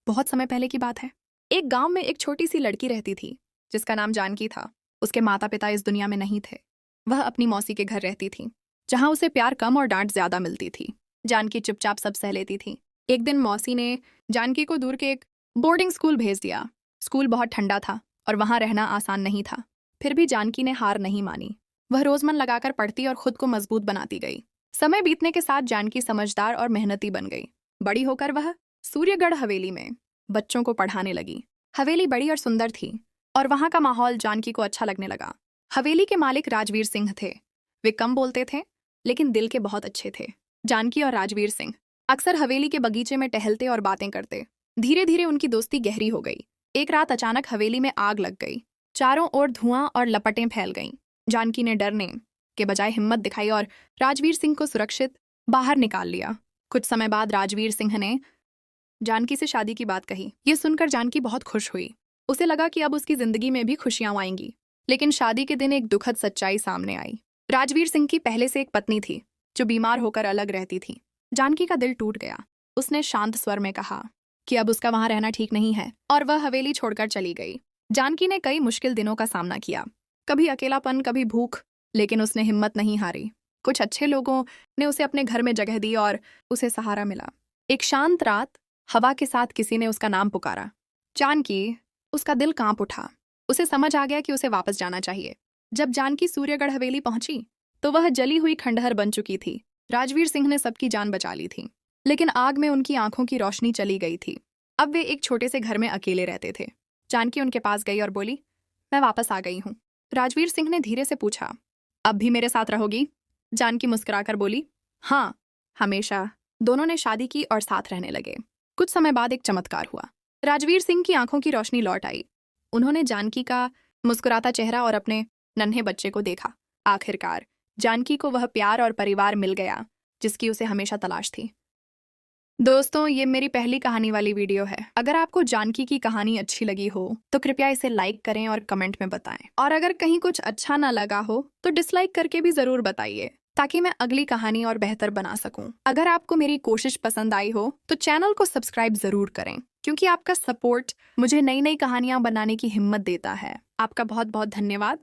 बहुत समय पहले की बात है। एक गांव में एक छोटी सी लड़की रहती थी जिसका नाम जानकी था। उसके माता पिता इस दुनिया में नहीं थे। वह अपनी मौसी के घर रहती थी, जहां उसे प्यार कम और डांट ज्यादा मिलती थी। जानकी चुपचाप सब सह लेती थी। एक दिन मौसी ने जानकी को दूर के एक बोर्डिंग स्कूल भेज दिया। स्कूल बहुत ठंडा था और वहां रहना आसान नहीं था। फिर भी जानकी ने हार नहीं मानी। वह रोज मन लगाकर पढ़ती और खुद को मजबूत बनाती गई। समय बीतने के साथ जानकी समझदार और मेहनती बन गई। बड़ी होकर वह सूर्यगढ़ हवेली में बच्चों को पढ़ाने लगी। हवेली बड़ी और सुंदर थी और वहां का माहौल जानकी को अच्छा लगने लगा। हवेली के मालिक राजवीर सिंह थे। वे कम बोलते थे लेकिन दिल के बहुत अच्छे थे। जानकी और राजवीर सिंह अक्सर हवेली के बगीचे में टहलते और बातें करते। धीरे धीरे उनकी दोस्ती गहरी हो गई। एक रात अचानक हवेली में आग लग गई। चारों ओर धुआं और लपटें फैल गईं। जानकी ने डरने के बजाय हिम्मत दिखाई और राजवीर सिंह को सुरक्षित बाहर निकाल लिया। कुछ समय बाद राजवीर सिंह ने जानकी से शादी की बात कही। ये सुनकर जानकी बहुत खुश हुई। उसे लगा कि अब उसकी जिंदगी में भी खुशियां आएंगी। लेकिन शादी के दिन एक दुखद सच्चाई सामने आई। राजवीर सिंह की पहले से एक पत्नी थी जो बीमार होकर अलग रहती थी। जानकी का दिल टूट गया। उसने शांत स्वर में कहा कि अब उसका वहां रहना ठीक नहीं है और वह हवेली छोड़कर चली गई। जानकी ने कई मुश्किल दिनों का सामना किया, कभी अकेलापन, कभी भूख, लेकिन उसने हिम्मत नहीं हारी। कुछ अच्छे लोगों ने उसे अपने घर में जगह दी और उसे सहारा मिला। एक शांत रात हवा के साथ किसी ने उसका नाम पुकारा, जानकी। उसका दिल कांप उठा। उसे समझ आ गया कि उसे वापस जाना चाहिए। जब जानकी सूर्यगढ़ हवेली पहुंची तो वह जली हुई खंडहर बन चुकी थी। राजवीर सिंह ने सबकी जान बचा ली थी, लेकिन आग में उनकी आंखों की रोशनी चली गई थी। अब वे एक छोटे से घर में अकेले रहते थे। जानकी उनके पास गई और बोली, मैं वापस आ गई हूँ। राजवीर सिंह ने धीरे से पूछा, अब भी मेरे साथ रहोगी? जानकी मुस्कुराकर बोली, हाँ, हमेशा। दोनों ने शादी की और साथ रहने लगे। कुछ समय बाद एक चमत्कार हुआ। राजवीर सिंह की आंखों की रोशनी लौट आई। उन्होंने जानकी का मुस्कुराता चेहरा और अपने नन्हे बच्चे को देखा। आखिरकार जानकी को वह प्यार और परिवार मिल गया जिसकी उसे हमेशा तलाश थी। दोस्तों, ये मेरी पहली कहानी वाली वीडियो है। अगर आपको जानकी की कहानी अच्छी लगी हो तो कृपया इसे लाइक करें और कमेंट में बताएं। और अगर कहीं कुछ अच्छा ना लगा हो तो डिसलाइक करके भी जरूर बताइए, ताकि मैं अगली कहानी और बेहतर बना सकूं। अगर आपको मेरी कोशिश पसंद आई हो तो चैनल को सब्सक्राइब जरूर करें, क्योंकि आपका सपोर्ट मुझे नई नई कहानियां बनाने की हिम्मत देता है। आपका बहुत बहुत धन्यवाद।